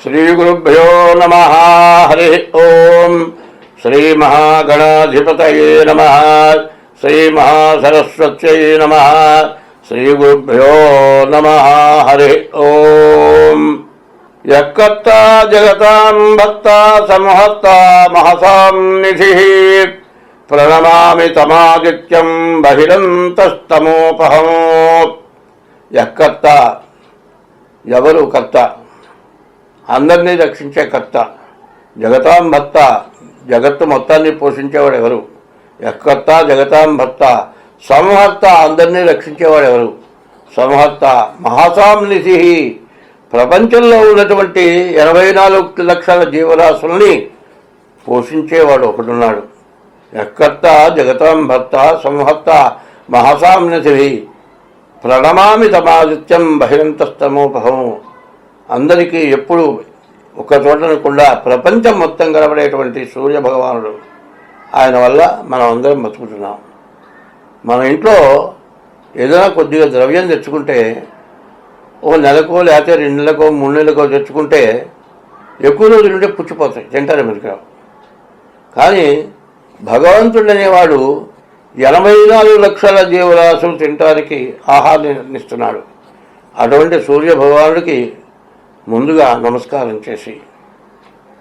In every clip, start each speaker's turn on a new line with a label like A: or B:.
A: श्रीगुरुभ्यो नमः। हरि ओम। श्री महागणाधिपतये नमः। श्री महासरस्वत्यै नमः। श्रीगुरुभ्यो नमः। हरि ओम। यक्कर्ता जगतां भक्ता समहर्ता महसां निधिः प्रणमामि तमादित्यं बहिरन्तस्तमोपहम्। यक्कर्త ఎవరు కర్త? అందరినీ రక్షించే కర్త. జగతాం భర్త, జగత్తు మొత్తాన్ని పోషించేవాడు ఎవరు? యక్కర్త జగతాం భర్త. సంహర్త, అందరినీ రక్షించేవాడు ఎవరు? సంహర్త. మహాసాం నిధి, ప్రపంచంలో ఉన్నటువంటి 84 లక్షల జీవరాశుల్ని పోషించేవాడు ఒకడున్నాడు. యక్కర్త జగతాం భర్త సంహర్త మహాసాం నిధి ప్రణమామి తమాదిత్యం బహిరంతస్తమోపహం. అందరికీ ఎప్పుడు ఒక చోటనకుండా ప్రపంచం మొత్తం కనబడేటువంటి సూర్య భగవానుడు. ఆయన వల్ల మనం అందరం బతుకుతున్నాం. మన ఇంట్లో ఏదైనా కొద్దిగా ద్రవ్యం తెచ్చుకుంటే ఒక నెలకో లేకపోతే 2 నెలలకో 3 నెలలకో తెచ్చుకుంటే ఎక్కువ రోజులు ఉంటే పుచ్చిపోతాయి, తింటారు మీరు. కానీ భగవంతుడు అనేవాడు 84 లక్షల జీవరాశులు తినడానికి ఆహారాన్ని ఇస్తున్నాడు. అటువంటి సూర్య భగవానుడికి ముందుగా నమస్కారం చేసి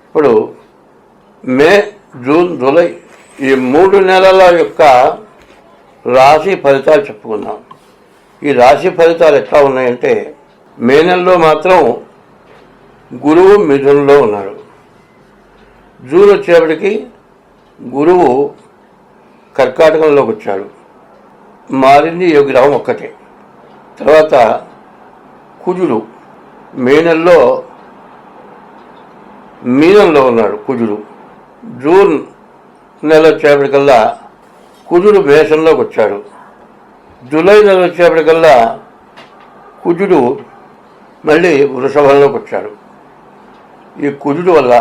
A: ఇప్పుడు మే, జూన్, జూలై ఈ 3 నెలల యొక్క రాశి ఫలితాలు చెప్పుకుందాం. ఈ రాశి ఫలితాలు ఎట్లా ఉన్నాయంటే, మే నెలలో మాత్రం గురువు మిథునంలో ఉన్నాడు. జూన్ వచ్చేప్పటికి గురువు కర్కాటకంలోకి వచ్చాడు. మారింది ఈ గ్రహం ఒక్కటే. తర్వాత కుజుడు మే నెలలో మీనంలో ఉన్నాడు కుజుడు. జూన్ నెల వచ్చేప్పటికల్లా కుజుడు మేషంలోకి వచ్చాడు. జూలై నెల వచ్చేప్పటికల్లా కుజుడు మళ్ళీ వృషభంలోకి వచ్చాడు. ఈ కుజుడు వల్ల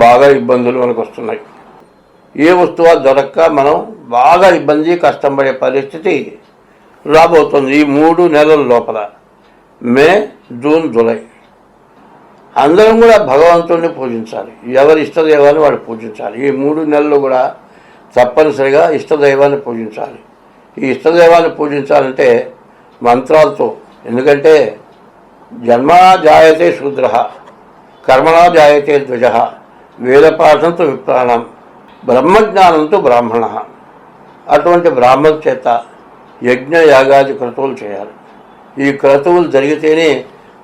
A: బాగా ఇబ్బందులు మనకు వస్తున్నాయి. ఏ వస్తువు దొరక్క మనం బాగా ఇబ్బంది కష్టం పడే పరిస్థితి రాబోతుంది ఈ 3 నెలల లోపల. మే, జూన్, జూలై అందరం కూడా భగవంతుడిని పూజించాలి. ఎవరి ఇష్టదైవాన్ని వాడు పూజించాలి. ఈ 3 నెలలు కూడా తప్పనిసరిగా ఇష్టదైవాన్ని పూజించాలి. ఈ ఇష్టదైవాన్ని పూజించాలంటే మంత్రాలతో. ఎందుకంటే జన్మనా జాయతే శూద్ర, కర్మణా జాయతే ద్విజ, వేదపాఠంతో విప్రాణం, బ్రహ్మజ్ఞానంతో బ్రాహ్మణ. అటువంటి బ్రాహ్మణ చేత యజ్ఞ యాగాది క్రతువులు చేయాలి. ఈ క్రతువులు జరిగితేనే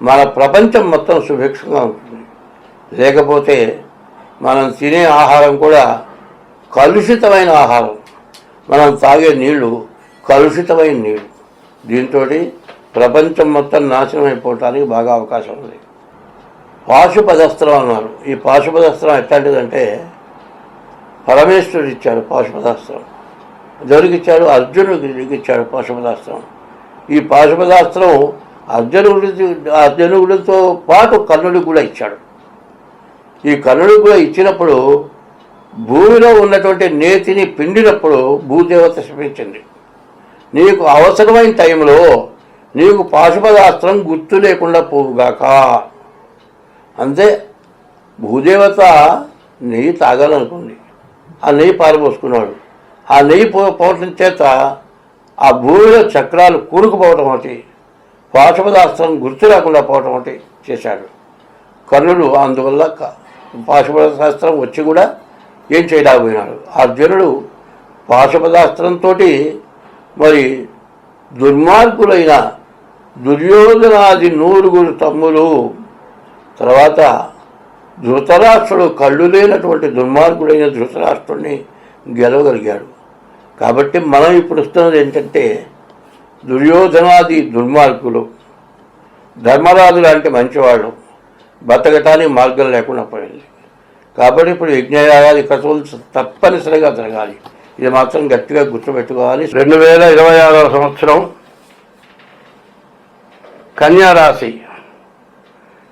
A: మన ప్రపంచం మొత్తం సుభిక్షంగా ఉంటుంది. లేకపోతే మనం తినే ఆహారం కూడా కలుషితమైన ఆహారం, మనం తాగే నీళ్లు కలుషితమైన నీళ్లు. దీంతో ప్రపంచం మొత్తం నాశనం అయిపోవటానికి బాగా అవకాశం ఉంది. పాశుపదస్త్రం అన్నారు. ఈ పాశుపదస్త్రం ఎట్లాంటిదంటే, పరమేశ్వరుడు ఇచ్చాడు పాశుపదాస్త్రం, ఎవరికిచ్చాడు? అర్జునుడికి ఇచ్చాడు పాశుపదాస్త్రం. ఈ పాశుపదాస్త్రం అర్జునుడితో పాటు కర్ణుడికి కూడా ఇచ్చాడు. ఈ కర్ణుడికి కూడా ఇచ్చినప్పుడు భూమిలో ఉన్నటువంటి నేతిని పిండినప్పుడు భూదేవత శపించింది, నీకు అవసరమైన టైంలో నీకు పాశుపదాస్త్రం గుర్తు లేకుండా పోవుగాక. అంతే. భూదేవత నెయ్యి తాగాలనుకుంది, ఆ నెయ్యి పారిపోసుకున్నాడు. ఆ నెయ్యి పోవటం చేత ఆ భూమిలో చక్రాలు కూరుకుపోవటం ఒకటి, పాశుపదాస్త్రం గుర్తు లేకుండా పోవటం ఒకటి చేశాడు కర్ణుడు. అందువల్ల పాశుపదాస్త్రం వచ్చి కూడా ఏం చేయలేకపోయినాడు. అర్జునుడు పాశుపదాస్త్రంతో మరి దుర్మార్గులైన దుర్యోధనాది 9 తమ్ములు, తర్వాత ధృతరాష్ట్రుడు, కళ్ళు లేనటువంటి దుర్మార్గుడైన ధృతరాష్ట్రుడిని గెలవగలిగాడు. కాబట్టి మనం ఇప్పుడు వస్తున్నది ఏంటంటే, దుర్యోధనాది దుర్మార్గులు, ధర్మరాజు లాంటి మంచివాళ్ళు బతకటానికి మార్గం లేకుండా పోయింది. కాబట్టి ఇప్పుడు యజ్ఞయాగాది క్రతువులు తప్పనిసరిగా జరగాలి. ఇది మాత్రం గట్టిగా గుర్తుపెట్టుకోవాలి. 2026వ సంవత్సరం కన్యారాశి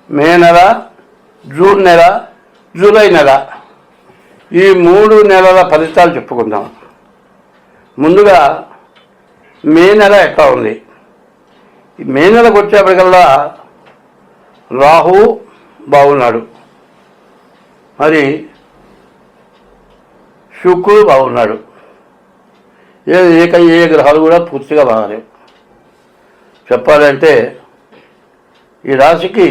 A: మే నెల, జూన్ నెల, జూలై నెల ఈ 3 నెలల ఫలితాలు చెప్పుకుందాం. ముందుగా మే నెల ఎట్లా ఉంది? మే నెలకు వచ్చేప్పటికల్లా రాహు బాగున్నాడు, మరి శుక్రుడు బాగున్నాడు. ఏ గ్రహాలు కూడా పూర్తిగా బాగాలేవు. చెప్పాలంటే ఈ రాశికి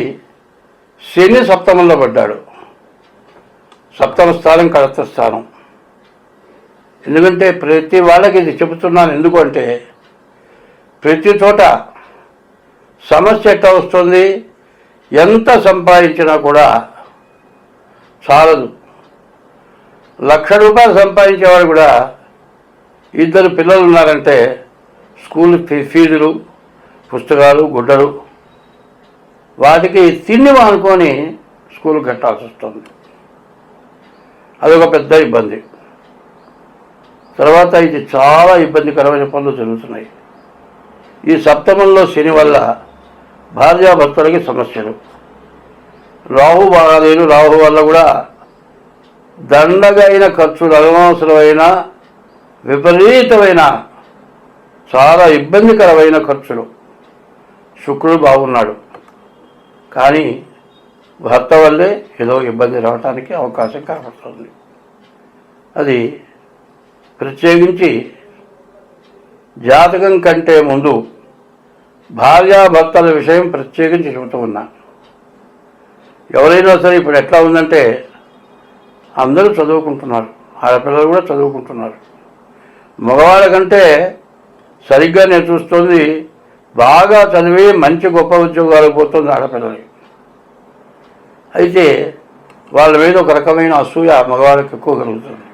A: శని సప్తమంలో పడ్డాడు. సప్తమ స్థానం కడత స్థానం. ఎందుకంటే ప్రతి వాళ్ళకి ఇది చెబుతున్నాను. ఎందుకంటే ప్రతి చోట సమస్య ఎట్లా వస్తుంది, ఎంత సంపాదించినా కూడా చాలదు. ₹1,00,000 సంపాదించేవాడు కూడా ఇద్దరు పిల్లలు ఉన్నారంటే స్కూల్ ఫీజులు, పుస్తకాలు, గుడ్డలు, వాటికి తిండి మానుకొని స్కూల్ కట్టాల్సి వస్తుంది. అదొక పెద్ద ఇబ్బంది. తర్వాత ఇది చాలా ఇబ్బందికరమైన పనులు జరుగుతున్నాయి. ఈ సప్తమంలో శని వల్ల భార్యాభర్తలకి సమస్యలు. రాహు బాగాలేదు. రాహు వల్ల కూడా దండగైన ఖర్చులు, అనవసరమైన విపరీతమైన చాలా ఇబ్బందికరమైన ఖర్చులు. శుక్రుడు బాగున్నాడు, కానీ భర్త వల్లే ఏదో ఇబ్బంది రావడానికి అవకాశం కనబడుతుంది. అది ప్రత్యేకించి జాతకం కంటే ముందు భార్యాభర్తల విషయం ప్రత్యేకించి చెబుతూ ఉన్నా. ఎవరైనా సరే ఇప్పుడు ఎట్లా ఉందంటే అందరూ చదువుకుంటున్నారు, ఆడపిల్లలు కూడా చదువుకుంటున్నారు. మగవాళ్ళ కంటే సరిగ్గా నేను చూస్తుంది బాగా చదివి మంచి గొప్ప ఉద్యోగాలకు పోతుంది ఆడపిల్లలు. అయితే వాళ్ళ మీద ఒక రకమైన అసూయ మగవాళ్ళకి ఎక్కువ కలుగుతుంది.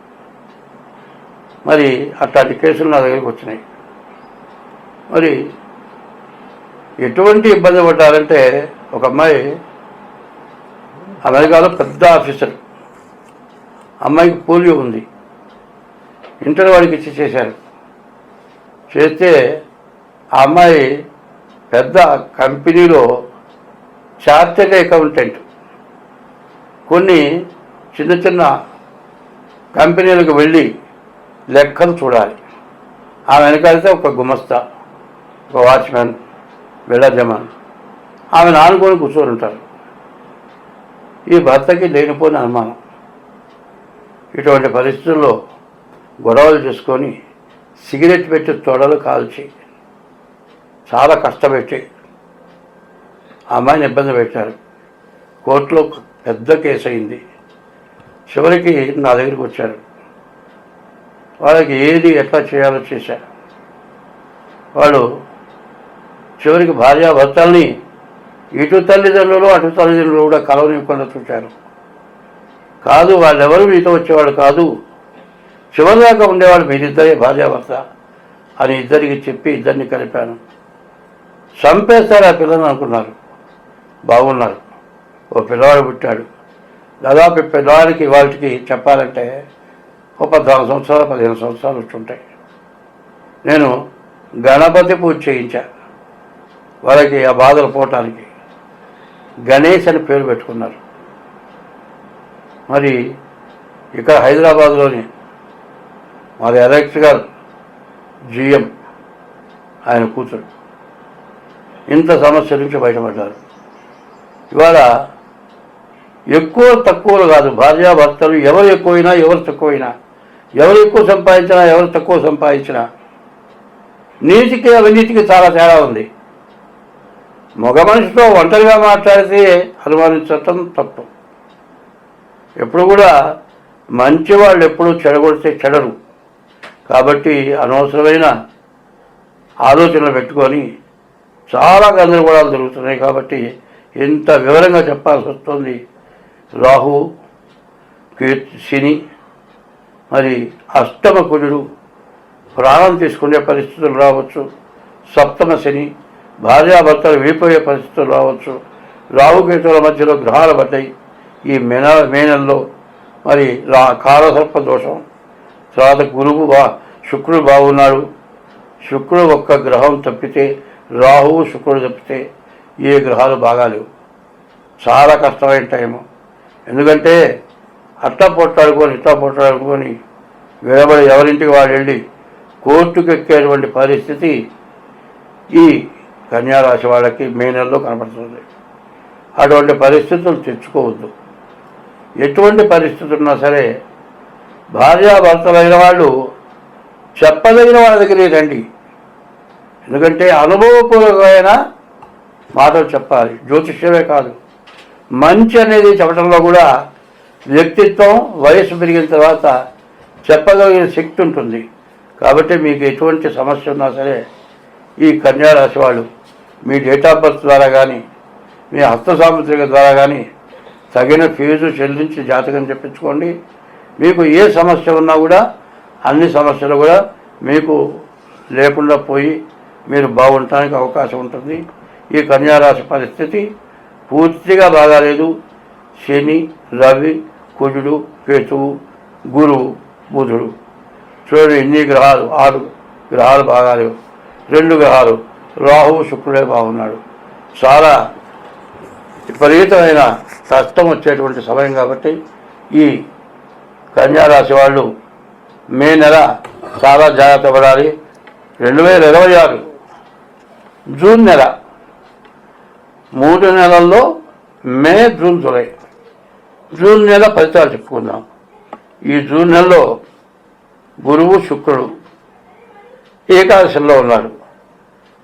A: మరి అట్లాంటి కేసులు నా దగ్గరికి వచ్చినాయి. మరి ఎటువంటి ఇబ్బంది పడ్డారంటే, ఒక అమ్మాయి అమెరికాలో పెద్ద ఆఫీసర్, అమ్మాయికి పోలియో ఉంది. ఇంటర్ వాడికి ఇచ్చి చేశారు. చేస్తే ఆ అమ్మాయి పెద్ద కంపెనీలో చార్టెడ్ అకౌంటెంట్. కొన్ని చిన్న చిన్న కంపెనీలకు వెళ్ళి లెక్కలు చూడాలి. ఆమె వెనకాలితే ఒక గుమస్తా, ఒక వాచ్మెన్, వెళ్ళజమాన్ ఆమెను ఆనుకొని కూర్చొని ఉంటారు. ఈ భర్తకి లేనిపోయిన అనుమానం. ఇటువంటి పరిస్థితుల్లో గొడవలు చేసుకొని సిగరెట్ పెట్టి తొడలు కాల్చి చాలా కష్టపెట్టి ఆ అమ్మాయిని ఇబ్బంది పెట్టారు. కోర్టులో పెద్ద కేసు అయింది. చివరికి నా దగ్గరికి వచ్చారు. వాళ్ళకి ఏది ఎట్లా చేయాలో చేశారు. వాళ్ళు చివరికి భార్యాభర్తల్ని ఇటు తల్లిదండ్రులు అటు తల్లిదండ్రులు కూడా కలవనివ్వకుండా చూశారు. కాదు, వాళ్ళెవరు మీతో వచ్చేవాడు కాదు, చివరిదాకా ఉండేవాళ్ళు మీరిద్దరే భార్యాభర్త అని ఇద్దరికి చెప్పి ఇద్దరిని కలిపాను. చంపేస్తారు ఆ పిల్లలు అనుకున్నారు. బాగున్నారు. ఓ పిల్లవాడు పుట్టాడు. దాదాపు పిల్లవాడికి వాళ్ళకి చెప్పాలంటే ఒక 14 సంవత్సరాలు 15 సంవత్సరాలు ఉంటుంటాయి. నేను గణపతి పూజ చేయించా వాళ్ళకి. ఆ బాధలు పోవటానికి గణేష్ అని పేరు పెట్టుకున్నారు. మరి ఇక్కడ హైదరాబాద్లోని మరి ఎలక్ట్రికల్ GM ఆయన కూతురు ఇంత సమస్య నుంచి బయటపడ్డారు. ఇవాళ ఎక్కువ తక్కువలు కాదు, భార్యాభర్తలు ఎవరు ఎక్కువైనా ఎవరు తక్కువైనా, ఎవరు ఎక్కువ సంపాదించినా ఎవరు తక్కువ సంపాదించినా నీతికి అవినీతికి చాలా తేడా ఉంది. మగ మనిషితో ఒంటరిగా మాట్లాడితే అనుమానించటం తప్పు. ఎప్పుడు కూడా మంచివాళ్ళు ఎప్పుడు చెడగొడితే చెడరు. కాబట్టి అనవసరమైన ఆలోచనలు పెట్టుకొని చాలా గందరగోళాలు జరుగుతున్నాయి. కాబట్టి ఇంత వివరంగా చెప్పాల్సి వస్తుంది. రాహు, శని, మరి అష్టమ కుజుడు ప్రాణం తీసుకునే పరిస్థితులు రావచ్చు. సప్తమ శని భార్యాభర్తలు విడిపోయే పరిస్థితులు రావచ్చు. రాహుకేతుల మధ్యలో గ్రహాలు పడ్డాయి ఈ మే నెలలో. మరి కాలసర్ప దోషం. తర్వాత శుక్రుడు బాగున్నాడు. శుక్రుడు ఒక్క గ్రహం తప్పితే, రాహువు శుక్రుడు తప్పితే ఏ గ్రహాలు బాగాలేవు. చాలా కష్టమైన టైము. ఎందుకంటే అట్టా పొట్టాడుకొని ఇట్టా పొట్టాడుకొని విడబడి ఎవరింటికి వాళ్ళు వెళ్ళి కోర్టుకు ఎక్కేటువంటి పరిస్థితి ఈ కన్యారాశి వాళ్ళకి మే నెలలో కనపడుతుంది. అటువంటి పరిస్థితులు తెచ్చుకోవద్దు. ఎటువంటి పరిస్థితులు ఉన్నా సరే భార్యాభర్తలైన వాళ్ళు చెప్పదగిన వాళ్ళ దగ్గరే రండి. ఎందుకంటే అనుభవపూర్వకమైన మాటలు చెప్పాలి, జ్యోతిష్యమే కాదు. మంచి అనేది చెప్పడంలో కూడా వ్యక్తిత్వం వయసు పెరిగిన తర్వాత చెప్పగలిగిన శక్తి ఉంటుంది. కాబట్టి మీకు ఎటువంటి సమస్య ఉన్నా సరే ఈ కన్యారాశి వాళ్ళు మీ డేట్ ఆఫ్ బర్త్ ద్వారా కానీ మీ హస్త సాముద్రిక ద్వారా కానీ తగిన ఫీజు చెల్లించి జాతకం చెప్పించుకోండి. మీకు ఏ సమస్య ఉన్నా కూడా అన్ని సమస్యలు కూడా మీకు లేకుండా పోయి మీరు బాగుండటానికి అవకాశం ఉంటుంది. ఈ కన్యారాశి పరిస్థితి పూర్తిగా బాగాలేదు. శని, రవి, కుజుడు, కేతువు, గురువు, బుధుడు, చూడండి ఎన్ని గ్రహాలు, 6 గ్రహాలు బాగాలేవు. 2 గ్రహాలు రాహువు, శుక్రుడే బాగున్నాడు. చాలా విపరీతమైన కష్టం వచ్చేటువంటి సమయం. కాబట్టి ఈ కన్యారాశి వాళ్ళు మే నెల చాలా జాగ్రత్త పడాలి. 2026 జూన్ నెల, 3 నెలల్లో మే, జూన్, జూలై. జూన్ నెల ఫలితాలు చెప్పుకుందాం. ఈ జూన్ నెలలో గురువు, శుక్రుడు ఏకాదశంలో ఉన్నాడు.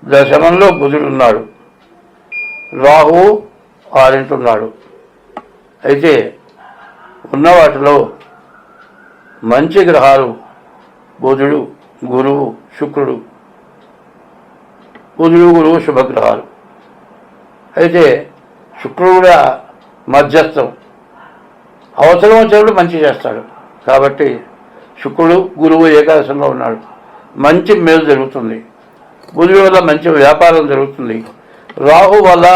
A: దశమంలో బుధుడు ఉన్నాడు. రాహువు 6 ఉన్నాడు. అయితే ఉన్న వాటిలో మంచి గ్రహాలు బుధుడు, గురువు, శుక్రుడు. బుధుడు, గురువు శుభగ్రహాలు. అయితే శుక్రుడు కూడా మధ్యస్థం, అవసరం వచ్చినప్పుడు మంచి చేస్తాడు. కాబట్టి శుక్రుడు, గురువు ఏకాదశంలో ఉన్నాడు. మంచి మేలు జరుగుతుంది. బుధుడి వల్ల మంచి వ్యాపారం జరుగుతుంది. రాహు వల్ల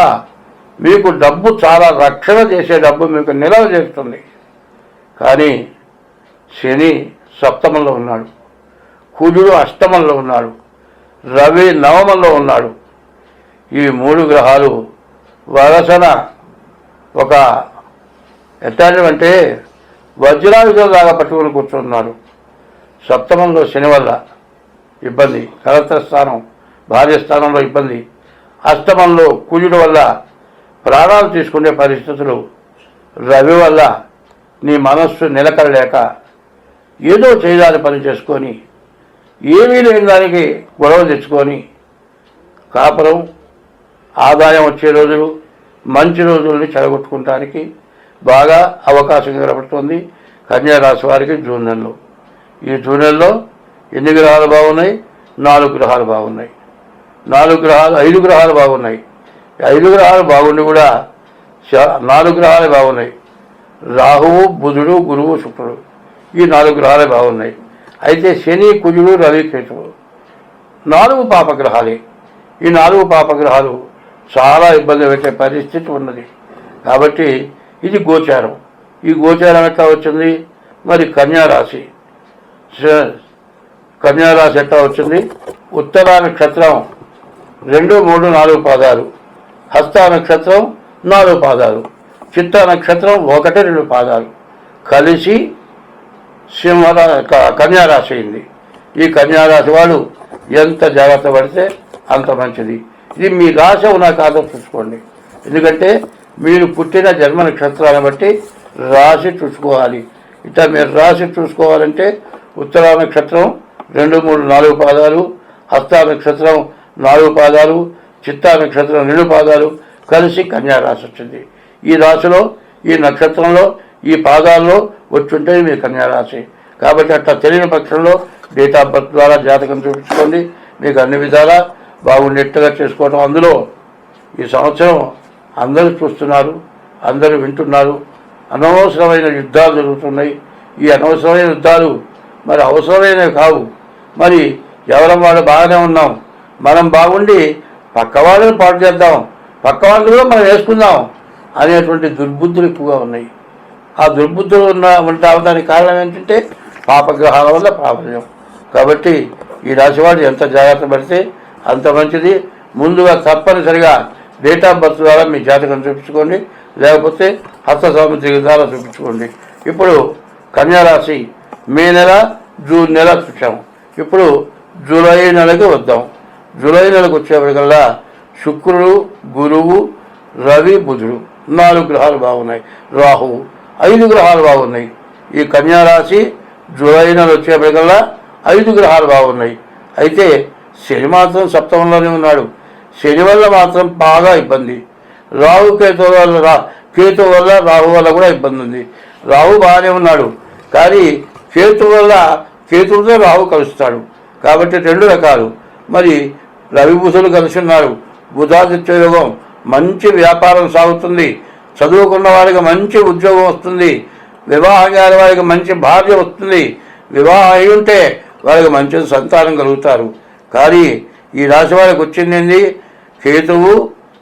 A: మీకు డబ్బు, చాలా రక్షణ చేసే డబ్బు మీకు నిల్వ చేస్తుంది. కానీ శని సప్తమంలో ఉన్నాడు, కుజుడు అష్టమంలో ఉన్నాడు, రవి నవమంలో ఉన్నాడు. ఈ 3 గ్రహాలు వరసన ఒక ఎట్లాంటివంటే వజ్రాయుధాలుగా పట్టుకుని కూర్చున్నారు. సప్తమంలో శని వల్ల ఇబ్బంది, కలత్ర స్థానం, భార్య స్థానంలో ఇబ్బంది. అష్టమంలో కుజుడు వల్ల ప్రాణాలు తీసుకునే పరిస్థితులు. రవి వల్ల నీ మనస్సు నిలకడలేక ఏదో చేయాలని పని చేసుకొని ఏమీ లేని దానికి గొడవ తెచ్చుకొని కాపురం, ఆదాయం వచ్చే రోజులు, మంచి రోజుల్ని చెడగొట్టుకోవడానికి బాగా అవకాశం కనబడుతుంది కన్యారాశి వారికి జూన్ నెలలో. ఈ జూన్ నెలలో ఎన్ని గ్రహాలు బాగున్నాయి? 4 గ్రహాలు బాగున్నాయి. 5 గ్రహాలు బాగున్నాయి. 5 గ్రహాలు బాగుండి కూడా 4 గ్రహాలు బాగున్నాయి. రాహువు, బుధుడు, గురువు, శుక్రుడు, ఈ 4 గ్రహాలే బాగున్నాయి. అయితే శని, కుజుడు, రవి, కేతువు 4 పాపగ్రహాలే. ఈ 4 పాపగ్రహాలు చాలా ఇబ్బంది పెట్టే పరిస్థితి ఉన్నది. కాబట్టి ఇది గోచారం. ఈ గోచారం ఎట్లా వచ్చింది? మరి కన్యారాశి ఎట్లా వచ్చింది? ఉత్తరా నక్షత్రం 2, 3, 4 పాదాలు, హస్త నక్షత్రం 4 పాదాలు, చిత్త నక్షత్రం 1, 2 పాదాలు కలిసి కన్యారాశి అయింది. ఈ కన్యారాశి వాళ్ళు ఎంత జాగ్రత్త పడితే అంత మంచిది. ఇది మీ రాశి అవునా కాదో చూసుకోండి. ఎందుకంటే మీరు పుట్టిన జన్మ నక్షత్రాన్ని బట్టి రాశి చూసుకోవాలి. ఇట్లా మీరు రాశి చూసుకోవాలంటే ఉత్తరా నక్షత్రం 2, 3, 4 పాదాలు, హస్త నక్షత్రం 4 పాదాలు, చిత్తా నక్షత్రం 2 పాదాలు కలిసి కన్యారాశి వచ్చింది. ఈ రాశిలో, ఈ నక్షత్రంలో, ఈ పాదాల్లో వచ్చుంటే మీ కన్యారాశి. కాబట్టి అట్లా తెలియని పక్షంలో డేట్ ఆఫ్ బర్త్ ద్వారా జాతకం చూపించుకోండి. మీకు అన్ని విధాలా బాగుండేట్టుగా చేసుకోవడం. అందులో ఈ సంవత్సరం అందరూ చూస్తున్నారు, అందరూ వింటున్నారు. అనవసరమైన యుద్ధాలు జరుగుతున్నాయి. ఈ అనవసరమైన యుద్ధాలు మరి అవసరమైనవి కావు. మరి ఎవరం వాళ్ళు బాగానే ఉన్నాం, మనం బాగుండి పక్క వాళ్ళని పాటు చేద్దాం, పక్క వాళ్ళు కూడా మనం వేసుకుందాం అనేటువంటి దుర్బుద్ధులు ఎక్కువగా ఉన్నాయి. ఆ దుర్బుద్ధులు ఉండడానికి కారణం ఏంటంటే పాపగ్రహాల వల్ల ప్రాబల్యం. కాబట్టి ఈ రాశివాడు ఎంత జాగ్రత్త పడితే అంత మంచిది. ముందుగా తప్పనిసరిగా డేట్ ఆఫ్ బర్త్ ద్వారా మీ జాతకం చూపించుకోండి, లేకపోతే హస్త సాముద్రిక ద్వారా చూపించుకోండి. ఇప్పుడు కన్యారాశి మే నెల, జూన్ నెల చూసాము. ఇప్పుడు జూలై నెలకి వద్దాం. జూలై నెలకు వచ్చేప్పటికల్లా శుక్రుడు, గురువు, రవి, బుధుడు 4 గ్రహాలు బాగున్నాయి. రాహువు 5 గ్రహాలు బాగున్నాయి. ఈ కన్యారాశి జూలై నెల వచ్చేప్పటికల్లా 5 గ్రహాలు బాగున్నాయి. అయితే శని మాత్రం సప్తమంలోనే ఉన్నాడు. శని వల్ల మాత్రం బాగా ఇబ్బంది. కేతు వల్ల రాహు వల్ల కూడా ఇబ్బంది ఉంది. రాహు బాగానే ఉన్నాడు, కానీ కేతువుతో రాహు కలుస్తాడు. కాబట్టి 2 రకాలు. మరి రవి బుధులు కలిసి ఉన్నారు. బుధాదిత్య యోగం, మంచి వ్యాపారం సాగుతుంది. చదువుకున్న వారికి మంచి ఉద్యోగం వస్తుంది. వివాహం కాని వారికి మంచి భార్య వస్తుంది. వివాహం అయి ఉంటే వారికి మంచి సంతానం కలుగుతారు. కానీ ఈ రాశి వారికి వచ్చింది ఏంది? కేతువు,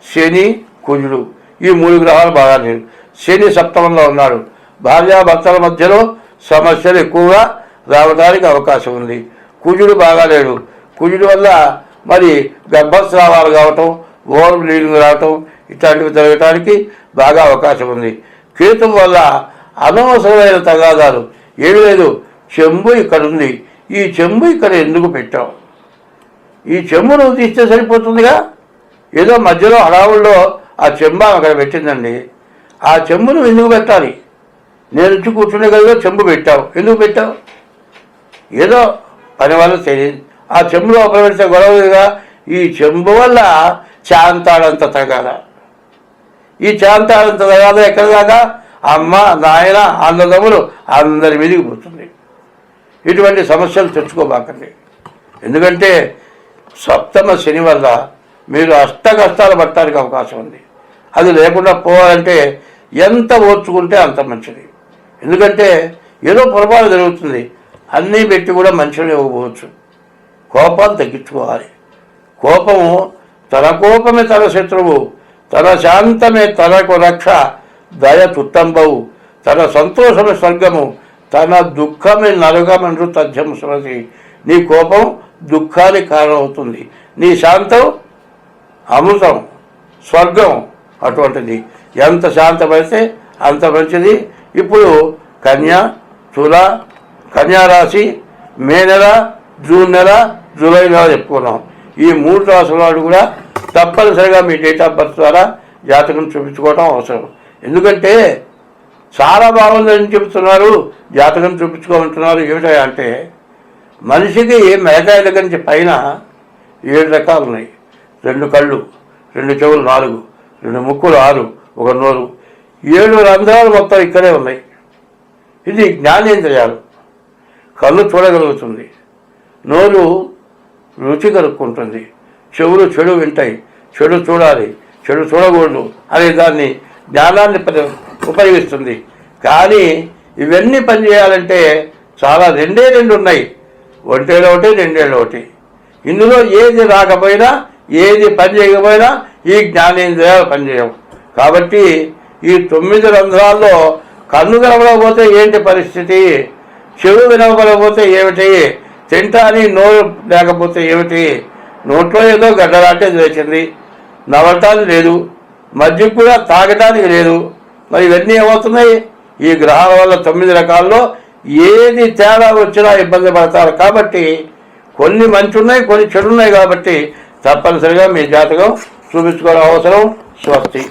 A: శని, కుజుడు, ఈ 3 గ్రహాలు బాగాలేదు. శని సప్తమంలో ఉన్నాడు. భార్యాభర్తల మధ్యలో సమస్యలు ఎక్కువగా రావడానికి అవకాశం ఉంది. కుజుడు బాగాలేడు. కుజుడు వల్ల మరి గర్భస్రావాలు కావటం, ఓవర్ బ్లీడింగ్ రావటం ఇట్లాంటివి జరగటానికి బాగా అవకాశం ఉంది. కేతువు వల్ల అనవసరమైన తగాదాలు. ఏమీ లేదు, చెంబు ఇక్కడ ఉంది, ఈ చెంబు ఇక్కడ ఎందుకు పెట్టావు? ఈ చెంబు నువ్వు తీస్తే సరిపోతుందిగా. ఏదో మధ్యలో హడావుల్లో ఆ చెంబు అక్కడ పెట్టిందండి. ఆ చెంబు నువ్వు ఎందుకు పెట్టాలి? నేను వచ్చి కూర్చునే గదిలో చెంబు పెట్టావు, ఎందుకు పెట్టావు? ఏదో పని వల్ల తెలియదు. ఆ చెంబు లోపల పెడితే గొడవగా. ఈ చెంబు వల్ల చాంతాడంత తగాద. ఈ చాంతాడంత తగాద ఎక్కడ దాకా? అమ్మ, నాయన, అన్నదమ్ములు అందరి మీదకి పోతుంది. ఇటువంటి సమస్యలు తెచ్చుకోబాకండి. ఎందుకంటే సప్తమ శని వల్ల మీరు అష్ట కష్టాలు పడటానికి అవకాశం ఉంది. అది లేకుండా పోవాలంటే ఎంత ఓర్చుకుంటే అంత మంచిది. ఎందుకంటే ఏదో పొరపాటు జరుగుతుంది, అన్నీ పెట్టి కూడా మంచిగా ఇవ్వకపోవచ్చు. కోపాలు తగ్గించుకోవాలి. కోపము, తన కోపమే తన శత్రువు, తన శాంతమే తనకు రక్ష, దయ తుత్తంబవు, తన సంతోషమే స్వర్గము, తన దుఃఖమే నరకమంటూ తథ్యం స్మృతి. నీ కోపం దుఃఖానికి కారణమవుతుంది, నీ శాంతం అమృతం, స్వర్గం. అటువంటిది ఎంత శాంతమైతే అంత మంచిది. ఇప్పుడు కన్యారాశి మే నెల, జూన్ నెల, జూలై నెల చెప్పుకున్నాం. ఈ 3 రాసుల వాడు కూడా తప్పనిసరిగా మీ డేట్ ఆఫ్ బర్త్ ద్వారా జాతకం చూపించుకోవడం అవసరం. ఎందుకంటే చాలా బాగుందని చెబుతున్నారు, జాతకం చూపించుకోమంటున్నారు. ఏమిటా అంటే మనిషికి మెలకాయ దగ్గర నుంచి పైన 7 రకాలు ఉన్నాయి. 2 కళ్ళు, 2 చెవులు, 4, 2 ముక్కులు, 6, 1 నోరు, 7 రంధ్రాలు మొత్తం ఇక్కడే ఉన్నాయి. ఇది జ్ఞానేంద్రియాలు. కళ్ళు చూడగలుగుతుంది, నోరు రుచి కలుపుకుంటుంది, చెవులు చెడు వింటాయి, చెడు చూడాలి, చెడు చూడకూడదు అనే దాన్ని జ్ఞానాన్ని ఉపయోగిస్తుంది. కానీ ఇవన్నీ పనిచేయాలంటే చాలా 2 ఉన్నాయి. 1 ఏళ్ళు 1, 2 ఏళ్ళు 1. ఇందులో ఏది రాకపోయినా, ఏది పని చేయకపోయినా ఈ జ్ఞానేంద్రియాలు పనిచేయవు. కాబట్టి ఈ 9 రంధ్రాల్లో కన్ను కనబడకపోతే ఏంటి పరిస్థితి? చెవు వినబడకపోతే ఏమిటి? తింటాని నోరు లేకపోతే ఏమిటి? నోట్లో ఏదో గడ్డలాంటిది వచ్చింది, నవ్వటానికి లేదు, మధ్య కూడా తాగటానికి లేదు. మరి ఇవన్నీ ఏమవుతున్నాయి? ఈ గ్రహాల వల్ల 9 రకాల్లో ఏది తేడా వచ్చినా ఇబ్బంది పడతారు. కాబట్టి కొన్ని మంచి ఉన్నాయి, కొన్ని చెడు ఉన్నాయి. కాబట్టి తప్పనిసరిగా మీ జాతకం చూపించుకోవడం అవసరం. స్వస్తి.